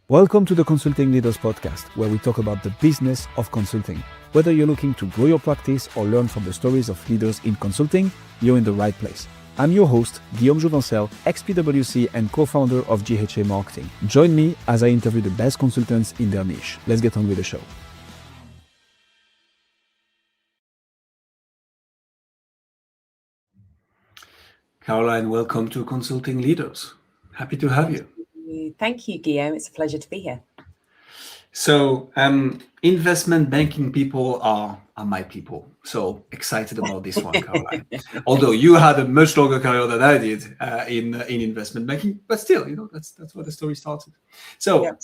Welcome to the Consulting Leaders Podcast, where we talk about the business of consulting. Whether you're looking to grow your practice or learn from the stories of leaders in consulting, you're in the right place. I'm your host, Guillaume Jouvencel, ex-PwC and co-founder of GHA Marketing. Join me as I interview the best consultants in their niche. Let's get on with the show. Caroline, welcome to Consulting Leaders. Happy to have you. Thank you, Guillaume. It's a pleasure to be here. So, investment banking people are my people. So excited about this one, Caroline. Although you had a much longer career than I did in investment banking, but still, that's where the story started. So,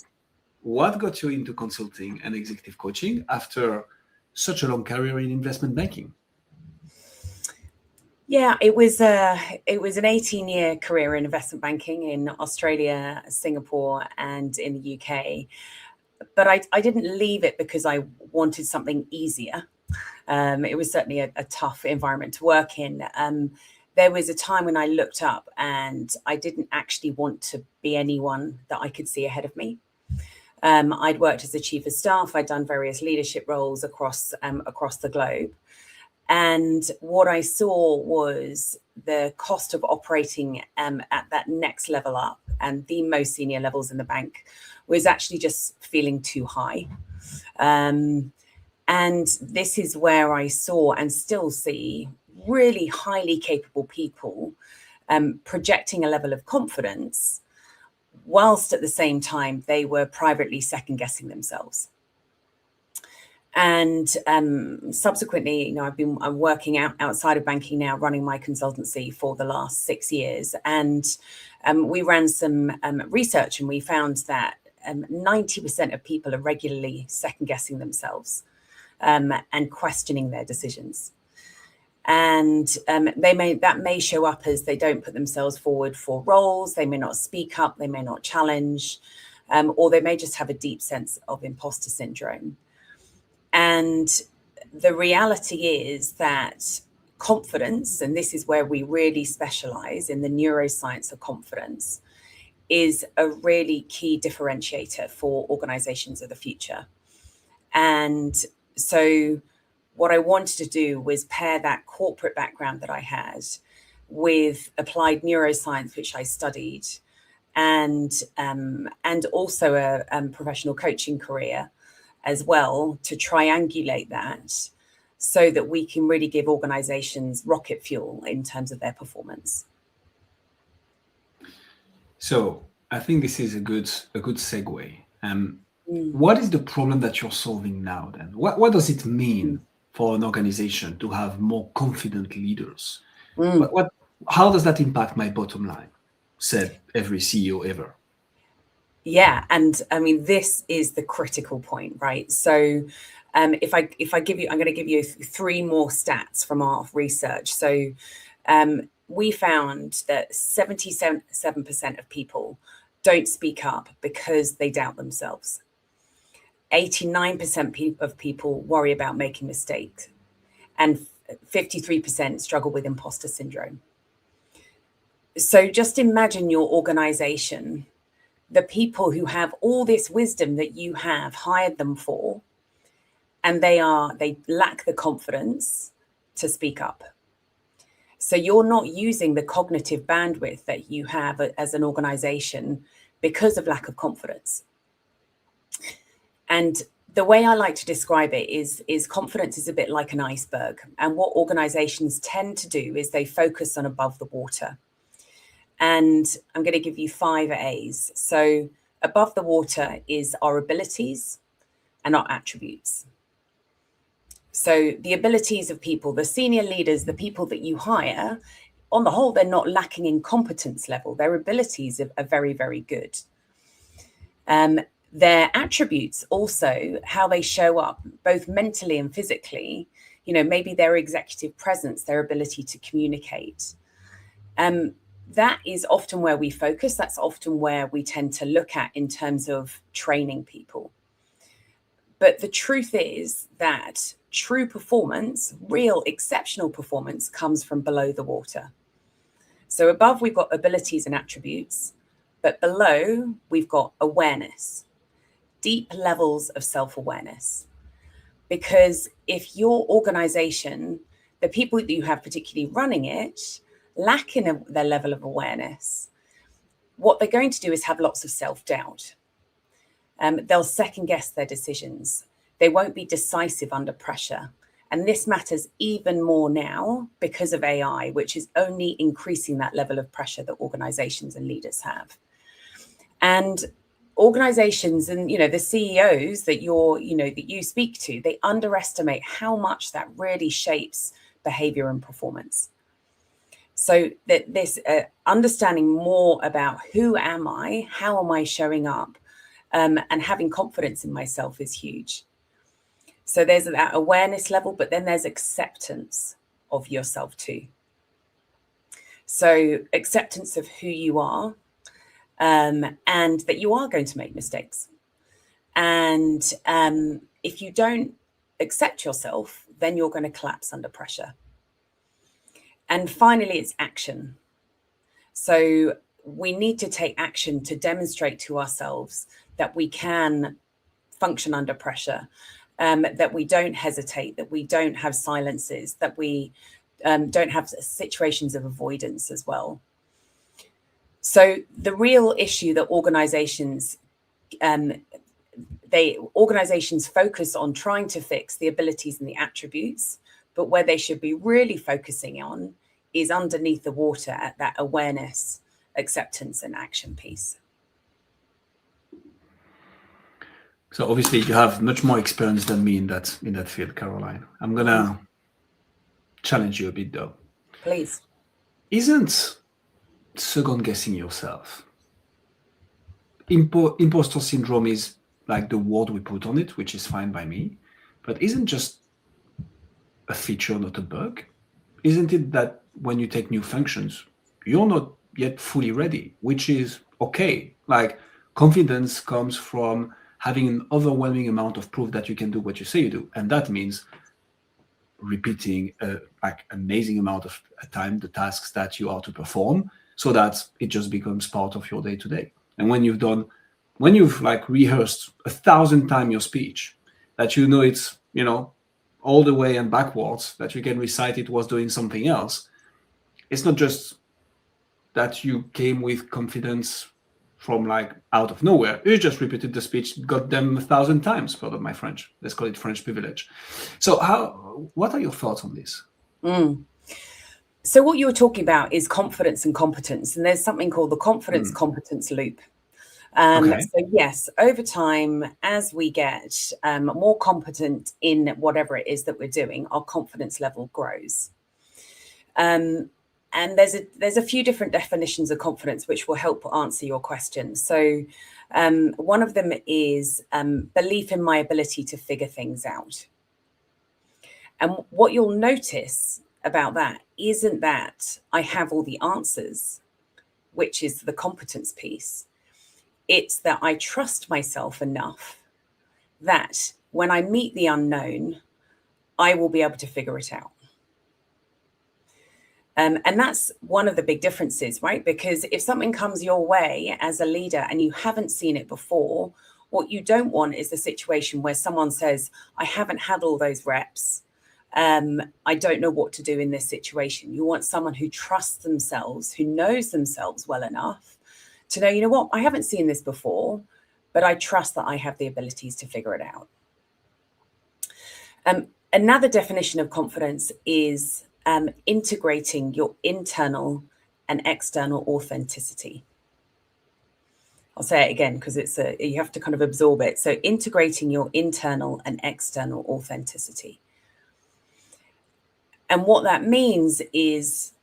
What got you into consulting and executive coaching after such a long career in investment banking? Yeah, it was an 18-year career in investment banking in Australia, Singapore, and in the UK. But I didn't leave it because I wanted something easier. It was certainly a tough environment to work in. There was a time when I looked up and I didn't actually want to be anyone that I could see ahead of me. I'd worked as a chief of staff. I'd done various leadership roles across the globe. And what I saw was the cost of operating at that next level up and the most senior levels in the bank was actually just feeling too high. And this is where I saw and still see really highly capable people projecting a level of confidence, whilst at the same time they were privately second guessing themselves. And subsequently, I'm working outside of banking now, running my consultancy for the last 6 years. And we ran some research and we found that 90% of people are regularly second guessing themselves and questioning their decisions. And that may show up as they don't put themselves forward for roles, they may not speak up, they may not challenge, or they may just have a deep sense of imposter syndrome. And the reality is that confidence, and this is where we really specialize in the neuroscience of confidence, is a really key differentiator for organizations of the future. And so what I wanted to do was pair that corporate background that I had with applied neuroscience, which I studied, and also a professional coaching career as well, to triangulate that so that we can really give organizations rocket fuel in terms of their performance. So I think this is a good segue. What is the problem that you're solving now then? What does it mean for an organization to have more confident leaders? How does that impact my bottom line? Said every CEO ever. Yeah, and I mean, this is the critical point, right? So if I give you, I'm going to give you 3 more stats from our research. So we found that 77% of people don't speak up because they doubt themselves. 89% of people worry about making mistakes, and 53% struggle with imposter syndrome. So just imagine your organization, the people who have all this wisdom that you have hired them for, and they lack the confidence to speak up. So you're not using the cognitive bandwidth that you have as an organization because of lack of confidence. And the way I like to describe it is confidence is a bit like an iceberg. And what organizations tend to do is they focus on above the water. And I'm going to give you 5 A's. So above the water is our abilities and our attributes. So the abilities of people, the senior leaders, the people that you hire, on the whole, they're not lacking in competence level. Their abilities are very, very good. Their attributes also, how they show up, both mentally and physically, maybe their executive presence, their ability to communicate. That is often where we focus. That's often where we tend to look at in terms of training people. But the truth is that true performance, real exceptional performance, comes from below the water. So above, we've got abilities and attributes, but below, we've got awareness. deep levels of self-awareness. Because if your organization, the people that you have particularly running it, lack in their level of awareness, what they're going to do is have lots of self-doubt. They'll second guess their decisions. They won't be decisive under pressure. And this matters even more now because of AI, which is only increasing that level of pressure that organizations and leaders have. And organizations and, the CEOs that that you speak to, they underestimate how much that really shapes behavior and performance. So that this understanding more about who am I, how am I showing up, and having confidence in myself is huge. So there's that awareness level, but then there's acceptance of yourself too. So acceptance of who you are, and that you are going to make mistakes. And if you don't accept yourself, then you're going to collapse under pressure. And finally, it's action. So we need to take action to demonstrate to ourselves that we can function under pressure, that we don't hesitate, that we don't have silences, that we don't have situations of avoidance as well. So the real issue that organizations focus on trying to fix the abilities and the attributes, but where they should be really focusing on is underneath the water at that awareness, acceptance, and action piece. So obviously you have much more experience than me in that field, Caroline. I'm gonna challenge you a bit though. Please. Isn't second guessing yourself, imposter syndrome is like the word we put on it, which is fine by me, but isn't just a feature, not a bug? Isn't it that when you take new functions, you're not yet fully ready, which is okay. Like confidence comes from having an overwhelming amount of proof that you can do what you say you do. And that means repeating like amazing amount of time the tasks that you are to perform, so that it just becomes part of your day to day. And when you've like rehearsed 1,000 times your speech, that it's all the way and backwards, that you can recite it was doing something else. It's not just that you came with confidence from like out of nowhere. You just repeated the speech, got them 1,000 times. Pardon my French. Let's call it French privilege. So what are your thoughts on this? So what you were talking about is confidence and competence, and there's something called the confidence competence loop. Okay. So yes, over time, as we get more competent in whatever it is that we're doing, our confidence level grows. And there's a few different definitions of confidence which will help answer your question. So one of them is belief in my ability to figure things out. And what you'll notice about that isn't that I have all the answers, which is the competence piece. It's that I trust myself enough that when I meet the unknown, I will be able to figure it out. And that's one of the big differences, right? Because if something comes your way as a leader and you haven't seen it before, what you don't want is the situation where someone says, I haven't had all those reps. I don't know what to do in this situation. You want someone who trusts themselves, who knows themselves well enough to know, you know what, I haven't seen this before, but I trust that I have the abilities to figure it out. Another definition of confidence is integrating your internal and external authenticity. I'll say it again because you have to kind of absorb it. So integrating your internal and external authenticity. And what that means is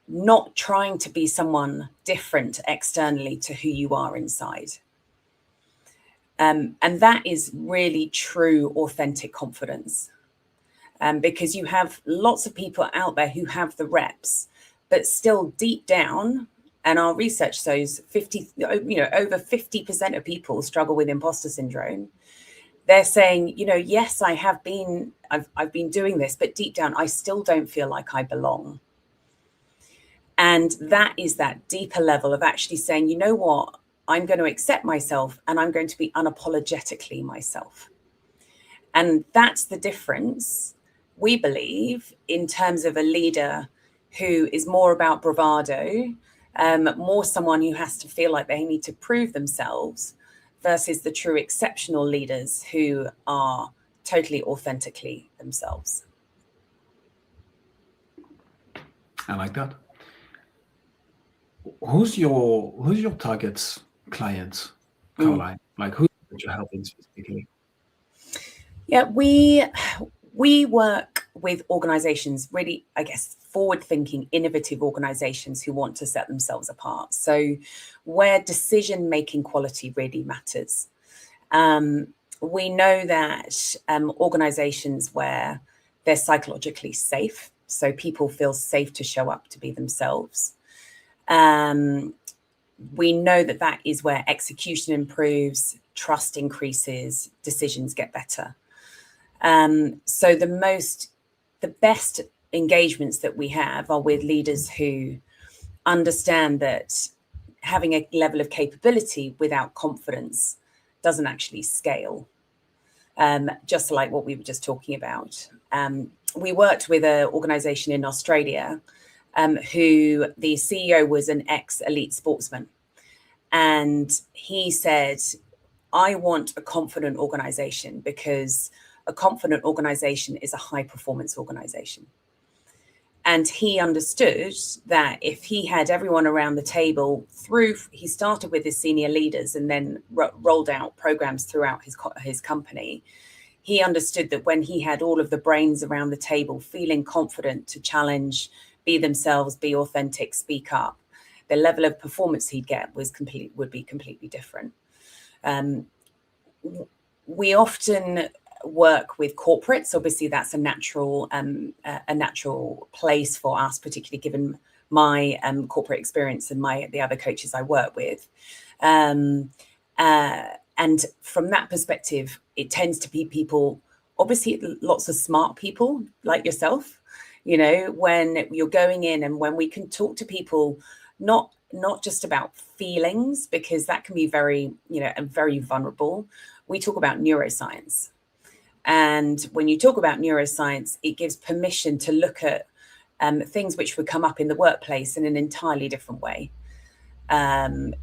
not trying to be someone different externally to who you are inside. And that is really true, authentic confidence. Because you have lots of people out there who have the reps, but still deep down, and our research shows over 50% of people struggle with imposter syndrome. They're saying, yes, I've been doing this, but deep down, I still don't feel like I belong. And that is that deeper level of actually saying, you know what, I'm going to accept myself and I'm going to be unapologetically myself. And that's the difference, we believe, in terms of a leader who is more about bravado, more someone who has to feel like they need to prove themselves, versus the true exceptional leaders who are totally authentically themselves. I like that. Who's your target clients, Caroline? Like who you're helping specifically? Yeah, we work with organizations, really, I guess, forward-thinking, innovative organizations who want to set themselves apart. So where decision-making quality really matters. We know that organizations where they're psychologically safe, so people feel safe to show up to be themselves. We know that that is where execution improves, trust increases, decisions get better. So the best engagements that we have are with leaders who understand that having a level of capability without confidence doesn't actually scale. Just like what we were just talking about. We worked with an organization in Australia who the CEO was an ex-elite sportsman. And he said, I want a confident organization because a confident organization is a high performance organization. And he understood that if he had everyone around the table he started with his senior leaders and then rolled out programs throughout his company. He understood that when he had all of the brains around the table feeling confident to challenge, be themselves, be authentic, speak up, the level of performance he'd get would be completely different. We often work with corporates. Obviously, that's a natural place for us, particularly given my corporate experience and the other coaches I work with. And from that perspective, it tends to be people, obviously lots of smart people like yourself, when you're going in and when we can talk to people, not just about feelings, because that can be very, very vulnerable. We talk about neuroscience. And when you talk about neuroscience, it gives permission to look at things which would come up in the workplace in an entirely different way.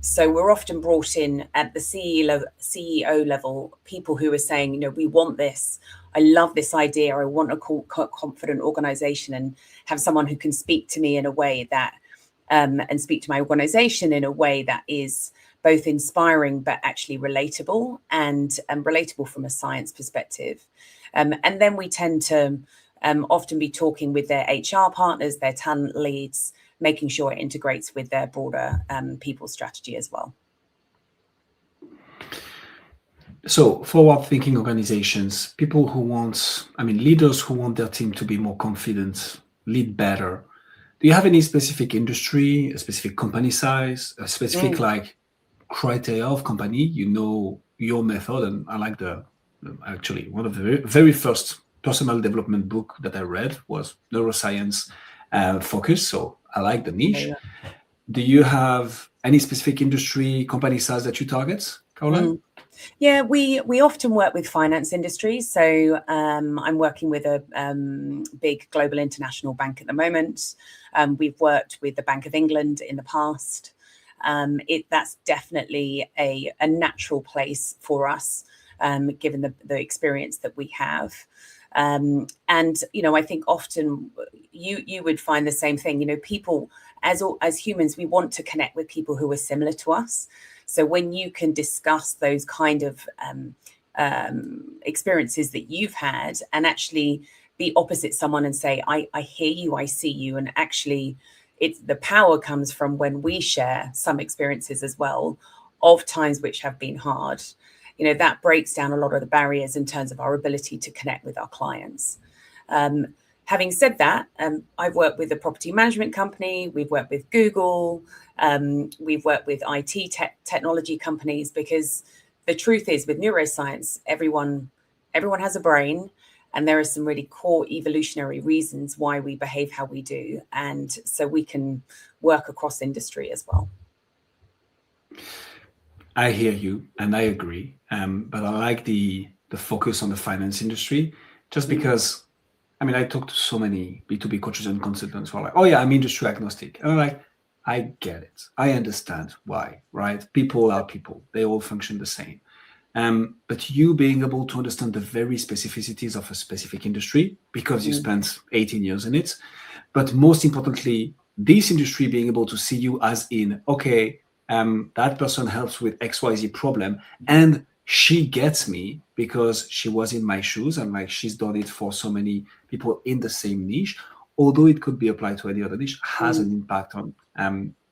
So we're often brought in at the CEO level, people who are saying, we want this. I love this idea. I want a confident organization and have someone who can speak to me in a way that, and speak to my organization in a way that is both inspiring, but actually relatable and relatable from a science perspective. And then we tend to often be talking with their HR partners, their talent leads, making sure it integrates with their broader people strategy as well. So forward-thinking organizations, people who leaders who want their team to be more confident, lead better. Do you have any specific industry, a specific company size, a specific criteria of company? Your method, and I like actually one of the very first personal development book that I read was neuroscience focus. So I like the niche. Yeah. Do you have any specific industry, company size that you target, Caroline? Yeah, we often work with finance industries. So I'm working with a big global international bank at the moment. We've worked with the Bank of England in the past. That's definitely a natural place for us, given the experience that we have. And, I think often you would find the same thing. People, as humans, we want to connect with people who are similar to us. So when you can discuss those kind of experiences that you've had and actually be opposite someone and say, I hear you, I see you. And actually, the power comes from when we share some experiences as well of times which have been hard. That breaks down a lot of the barriers in terms of our ability to connect with our clients. Having said that, I've worked with a property management company. We've worked with Google. We've worked with IT technology companies, because the truth is with neuroscience, everyone has a brain, and there are some really core evolutionary reasons why we behave how we do. And so we can work across industry as well. I hear you and I agree. But I like the focus on the finance industry just because, I mean, I talk to so many B2B coaches and consultants who are like, oh yeah, I'm industry agnostic. And I'm like, I get it. I understand why, right? People are people. They all function the same. But you being able to understand the very specificities of a specific industry because you spent 18 years in it, but most importantly, this industry being able to see you as in, okay, that person helps with XYZ problem and she gets me because she was in my shoes and like she's done it for so many people in the same niche, although it could be applied to any other niche, has an impact on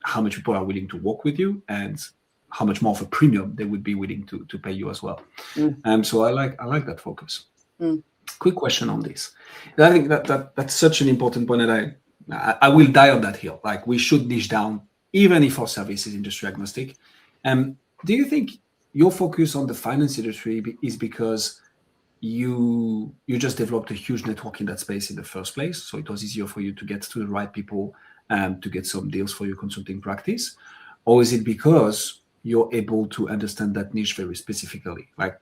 how much people are willing to work with you and how much more of a premium they would be willing to pay you as well. So I like that focus. Quick question on this. I think that's such an important point that I will die on that hill. Like we should niche down, even if our service is industry agnostic. Do you think your focus on the finance industry is because you just developed a huge network in that space in the first place, so it was easier for you to get to the right people to get some deals for your consulting practice, or is it because you're able to understand that niche very specifically? Like,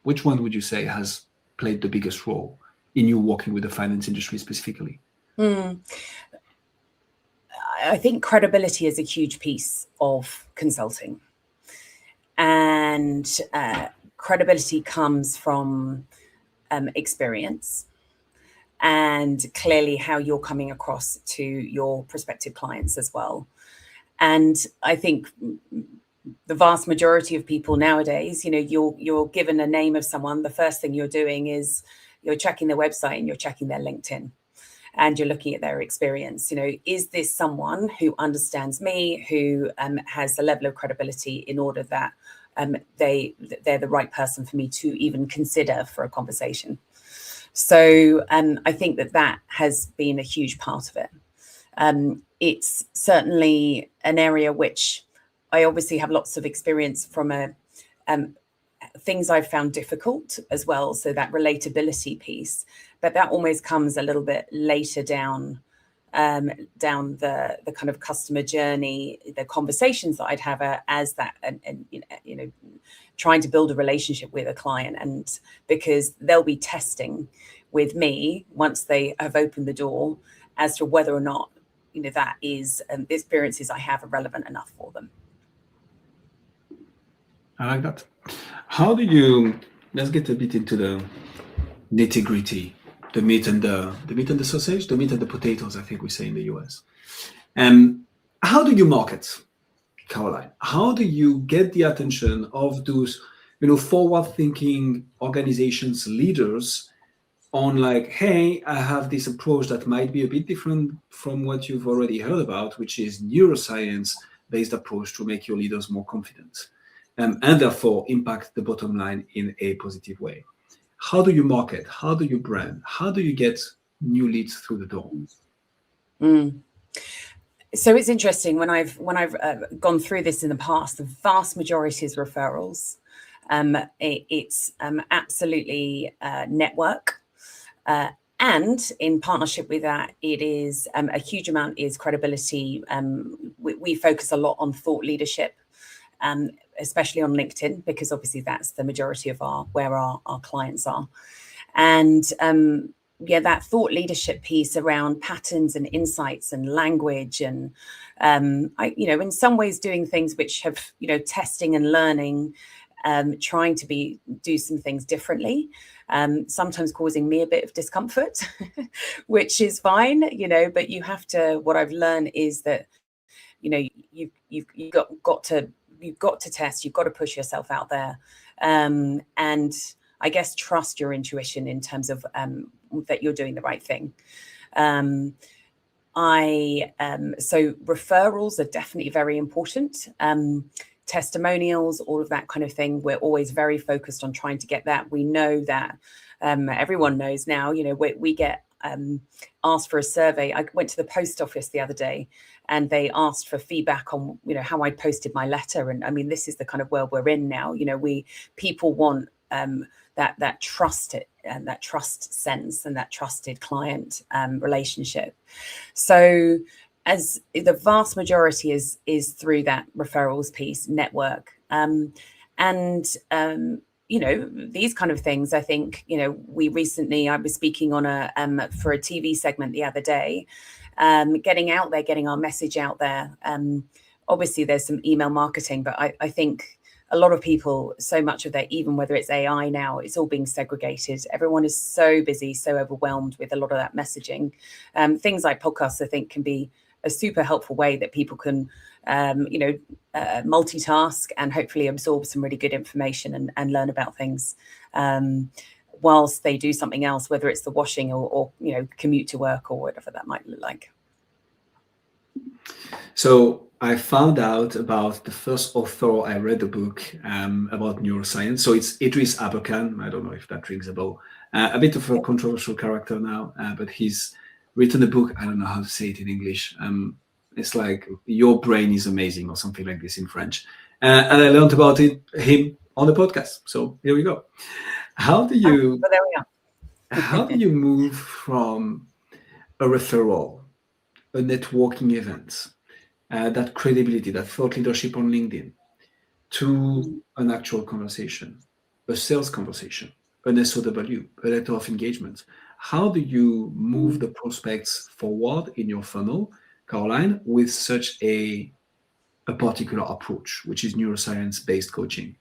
which one would you say has played the biggest role in you working with the finance industry specifically? I think credibility is a huge piece of consulting, and credibility comes from experience and clearly how you're coming across to your prospective clients as well. And I think the vast majority of people nowadays, you're given a name of someone, the first thing you're doing is you're checking their website and you're checking their LinkedIn and you're looking at their experience. Is this someone who understands me, who has a level of credibility in order that they're the right person for me to even consider for a conversation? So I think that has been a huge part of it. It's certainly an area which I obviously have lots of experience from things I've found difficult as well. So that relatability piece, but that almost comes a little bit later down the kind of customer journey, the conversations that I'd have as that, and trying to build a relationship with a client, and because they'll be testing with me once they have opened the door as to whether or not that is the experiences I have are relevant enough for them. I like that. How do you? Let's get a bit into the nitty-gritty, the meat and the sausage, the meat and the potatoes, I think we say in the US. How do you market, Caroline? How do you get the attention of those, forward-thinking organizations, leaders, on like, hey, I have this approach that might be a bit different from what you've already heard about, which is neuroscience-based approach to make your leaders more confident, and therefore impact the bottom line in a positive way. How do you market? How do you brand? How do you get new leads through the door? So it's interesting, when I've gone through this in the past, the vast majority is referrals. It's absolutely network. And in partnership with that, it is a huge amount is credibility. We focus a lot on thought leadership, especially on LinkedIn, because obviously that's the majority of where our clients are. And that thought leadership piece around patterns and insights and language, and in some ways doing things which have testing and learning, trying to do some things differently, sometimes causing me a bit of discomfort, which is fine, but you have to. What I've learned is that you've got to test, you've got to push yourself out there, and I guess trust your intuition in terms of that you're doing the right thing. So referrals are definitely very important. Testimonials, all of that kind of thing. We're always very focused on trying to get that. We know that everyone knows now, we get asked for a survey. I went to the post office the other day and they asked for feedback on, how I posted my letter. And I mean, this is the kind of world we're in now. People want that trust and that trust sense and that trusted client relationship. So as the vast majority is through that referrals piece, network, These kind of things, I think, I was speaking on for a TV segment the other day, getting out there, getting our message out there. Obviously there's some email marketing, but I think a lot of people, so much of their, even whether it's AI now, it's all being segregated. Everyone is so busy, so overwhelmed with a lot of that messaging. Things like podcasts, I think, can be a super helpful way that people can, multitask and hopefully absorb some really good information and learn about things whilst they do something else, whether it's the washing or commute to work or whatever that might look like. So I found out about the first author. I read the book about neuroscience. So it's Idris Aberkan. I don't know if that rings a bell. A bit of a controversial character now, but he's written a book. I don't know how to say it in English. It's like Your Brain is Amazing or something like this in French. And I learned about him on the podcast. So here we go. How do you, there we are. how do you move from a referral, a networking event, that credibility, that thought leadership on LinkedIn, to an actual conversation, a sales conversation, an SOW, a letter of engagement? How do you move the prospects forward in your funnel, Caroline, with such a particular approach, which is neuroscience-based coaching?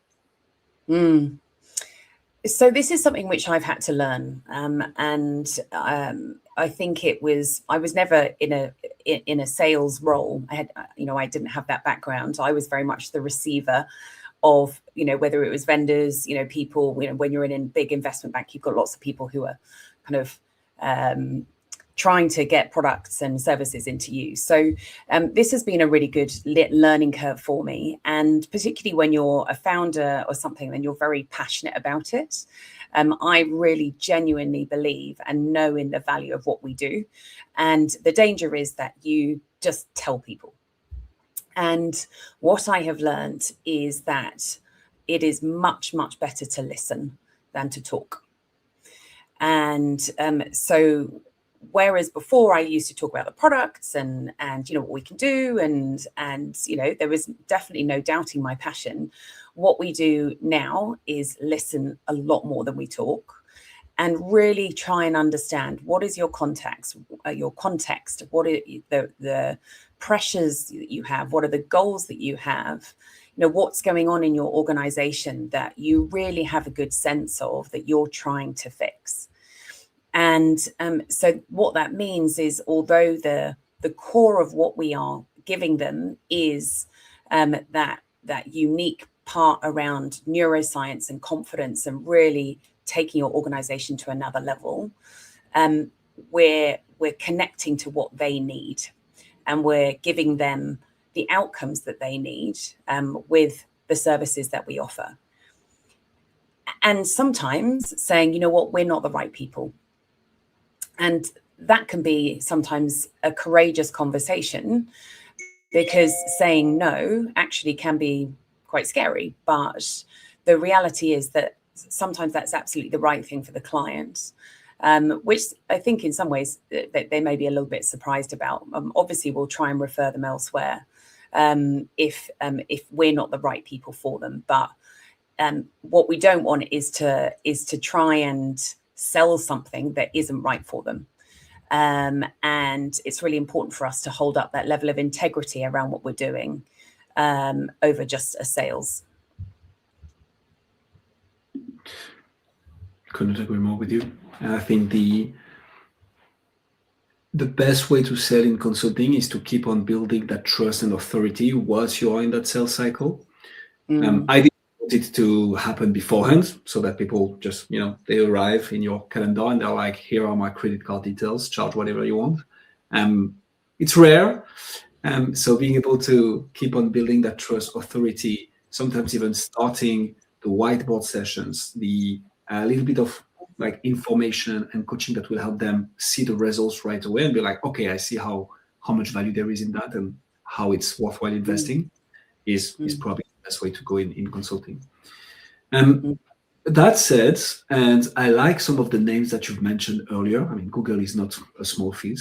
So this is something which I've had to learn, and I think I was never in a sales role. I didn't have that background. I was very much the receiver of, whether it was vendors, people. When you're in a big investment bank, you've got lots of people who are kind of trying to get products and services into use. So this has been a really good learning curve for me. And particularly when you're a founder or something, then you're very passionate about it. I really genuinely believe and know in the value of what we do. And the danger is that you just tell people. And what I have learned is that it is much, much better to listen than to talk. And so whereas before I used to talk about the products and what we can do and there was definitely no doubting my passion. What we do now is listen a lot more than we talk, and really try and understand what is your context, what are the pressures that you have, what are the goals that you have, what's going on in your organization that you really have a good sense of that you're trying to fix. And so what that means is, although the core of what we are giving them is that unique part around neuroscience and confidence and really taking your organization to another level, we're connecting to what they need, and we're giving them the outcomes that they need with the services that we offer. And sometimes saying, we're not the right people. And that can be sometimes a courageous conversation, because saying no actually can be quite scary. But the reality is that sometimes that's absolutely the right thing for the client, which I think in some ways they may be a little bit surprised about. Obviously, we'll try and refer them elsewhere if we're not the right people for them. But what we don't want is to try and sell something that isn't right for them. And it's really important for us to hold up that level of integrity around what we're doing over just a sales. Couldn't agree more with you. I think the best way to sell in consulting is to keep on building that trust and authority whilst you are in that sales cycle. I didn't want it to happen beforehand, so that people just, they arrive in your calendar and they're like, here are my credit card details, charge whatever you want. It's rare. So being able to keep on building that trust, authority, sometimes even starting the whiteboard sessions, the little bit of like information and coaching that will help them see the results right away and be like, okay, I see how much value there is in that and how it's worthwhile investing is probably the best way to go in consulting. That said, and I like some of the names that you've mentioned earlier. I mean, Google is not a small feat.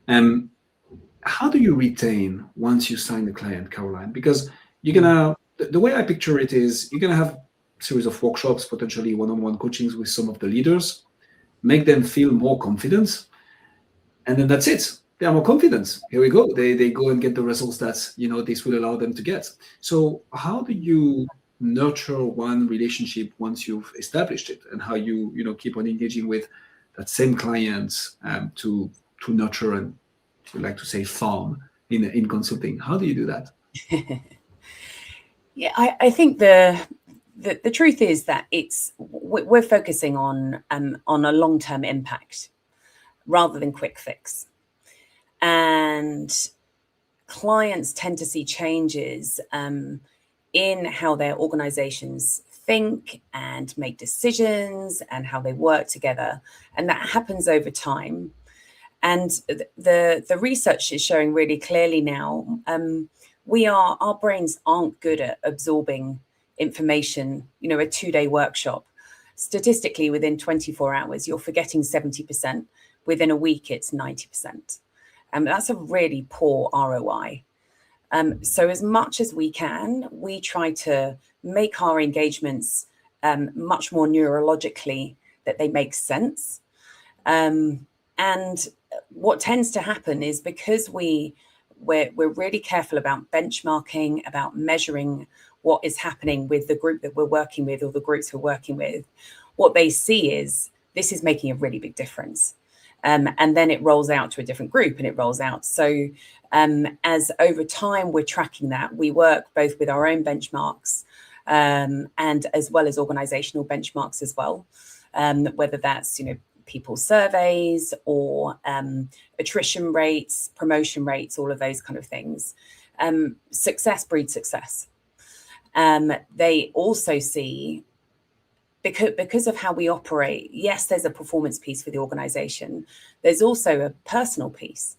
How do you retain once you sign the client, Caroline? Because the the way I picture it is you're going to have a series of workshops, potentially one-on-one coachings with some of the leaders, make them feel more confident, and then that's it. They are more confident. Here we go. They go and get the results that this will allow them to get. So how do you nurture one relationship once you've established it, and how you keep on engaging with that same client to nurture and, we like to say, farm in consulting? How do you do that? Yeah, I think the truth is that we're focusing on a long-term impact rather than quick fix, and clients tend to see changes in how their organizations think and make decisions and how they work together, and that happens over time. And the research is showing really clearly now, our brains aren't good at absorbing information. A 2-day workshop, statistically within 24 hours, you're forgetting 70%. Within a week, it's 90%. That's a really poor ROI. So as much as we can, we try to make our engagements much more neurologically, that they make sense. And what tends to happen is, because we're really careful about benchmarking, about measuring what is happening with the group that we're working with or the groups we're working with, what they see is this is making a really big difference. And then it rolls out to a different group and it rolls out. So as over time we're tracking that, we work both with our own benchmarks and as well as organizational benchmarks as well, whether that's, people surveys or attrition rates, promotion rates, all of those kind of things. Success breeds success. They also see, because of how we operate, yes, there's a performance piece for the organization. There's also a personal piece.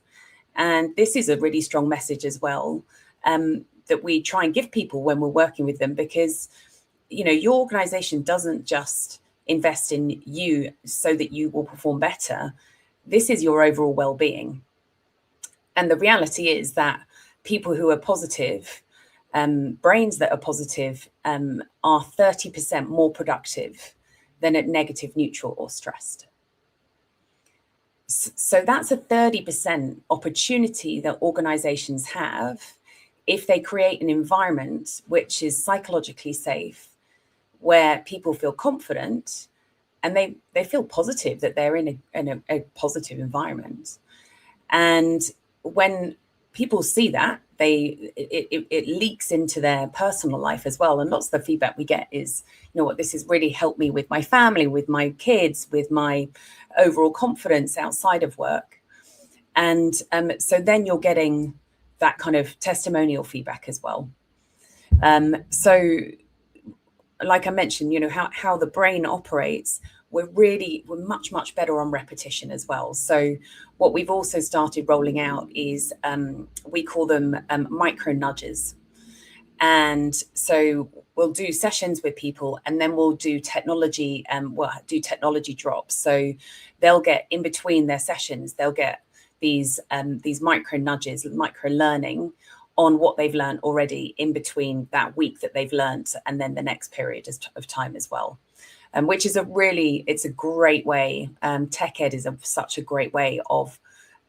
And this is a really strong message as well, that we try and give people when we're working with them, because, your organization doesn't just invest in you so that you will perform better. This is your overall well-being. And the reality is that people who are positive, brains that are positive, are 30% more productive than at negative, neutral, or stressed. So that's a 30% opportunity that organizations have if they create an environment which is psychologically safe, where people feel confident and they feel positive that they're in a positive environment. And when people see that, it leaks into their personal life as well. And lots of the feedback we get is, this has really helped me with my family, with my kids, with my overall confidence outside of work. And so then you're getting that kind of testimonial feedback as well. So like I mentioned, how the brain operates, we're much better on repetition as well. So what we've also started rolling out is we call them micro nudges. And so we'll do sessions with people, and then we'll do technology drops. So they'll get, in between their sessions, they'll get these micro nudges, micro learning on what they've learned already in between that week that they've learned, and then the next period of time as well. Which is it's a great way. Tech ed is such a great way of,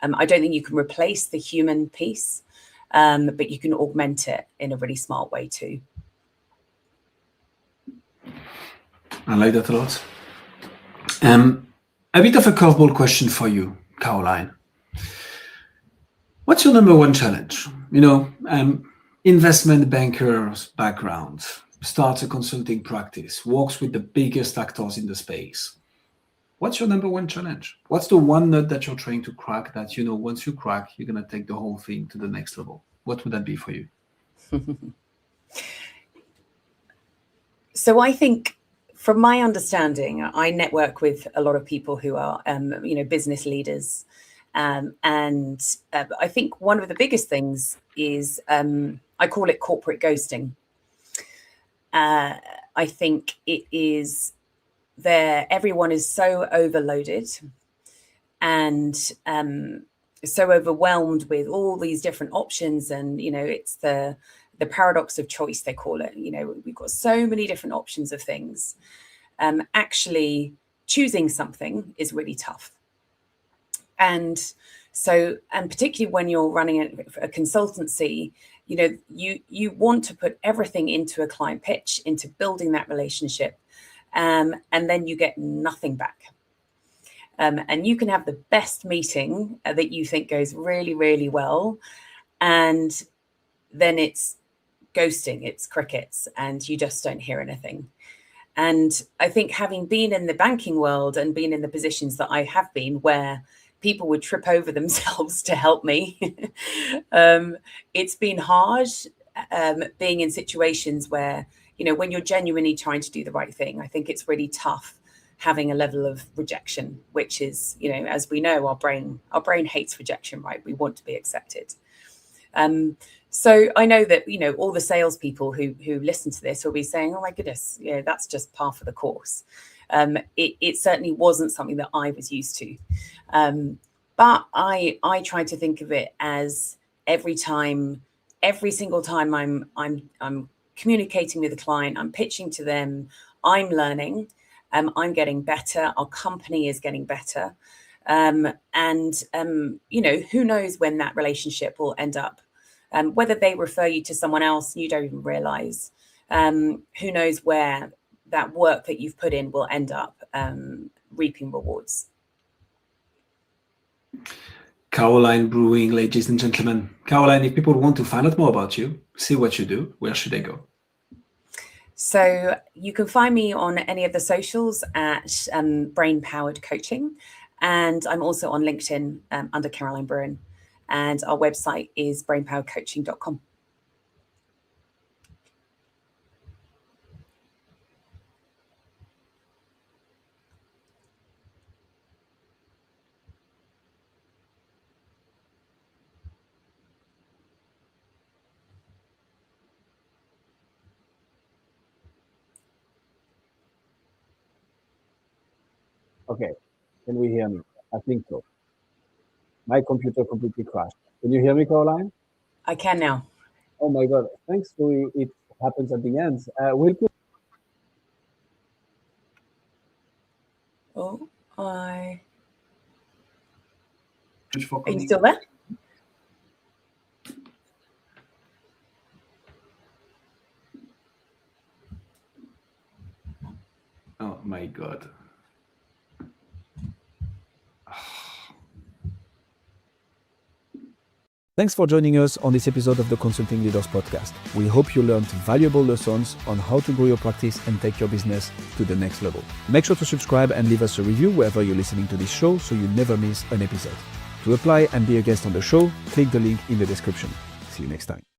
I don't think you can replace the human piece, but you can augment it in a really smart way too. I like that a lot. A bit of a curveball question for you, Caroline. What's your number one challenge? Investment banker's background, starts a consulting practice, works with the biggest actors in the space. What's your number one challenge? What's the one nut that you're trying to crack that, once you crack, you're going to take the whole thing to the next level? What would that be for you? So I think, from my understanding, I network with a lot of people who are, business leaders. And I think one of the biggest things is, I call it corporate ghosting. I think it is everyone is so overloaded and so overwhelmed with all these different options. And, it's the the paradox of choice, they call it. You know, we've got so many different options of things. Actually choosing something is really tough. And so, and particularly when you're running a consultancy, you know, you want to put everything into a client pitch, into building that relationship, and then you get nothing back. And you can have the best meeting that you think goes really, really well, and then it's ghosting, it's crickets, and you just don't hear anything. And I think having been in the banking world and been in the positions that I have been, where people would trip over themselves to help me, it's been hard being in situations where, you know, when you're genuinely trying to do the right thing, I think it's really tough having a level of rejection, which is, you know, as we know, our brain hates rejection, right? We want to be accepted. So I know that, you know, all the salespeople who listen to this will be saying, oh my goodness, you know, that's just par for the course. It certainly wasn't something that I was used to. But I try to think of it as every single time I'm communicating with a client, I'm pitching to them, I'm learning, I'm getting better, our company is getting better. You know, who knows when that relationship will end up, whether they refer you to someone else you don't even realize, who knows where that work that you've put in will end up reaping rewards. Caroline Brewin, ladies and gentlemen. Caroline, if people want to find out more about you, see what you do, where should they go? So you can find me on any of the socials at Brain Powered Coaching. And I'm also on LinkedIn under Caroline Brewin. And our website is brainpoweredcoaching.com. Okay, can we hear me? I think so. My computer completely crashed. Can you hear me, Caroline? I can now. Oh my God, thanks to it happens at the end. We'll put Are you still there? Oh my God. Thanks for joining us on this episode of the Consulting Leaders Podcast. We hope you learned valuable lessons on how to grow your practice and take your business to the next level. Make sure to subscribe and leave us a review wherever you're listening to this show so you never miss an episode. To apply and be a guest on the show, click the link in the description. See you next time.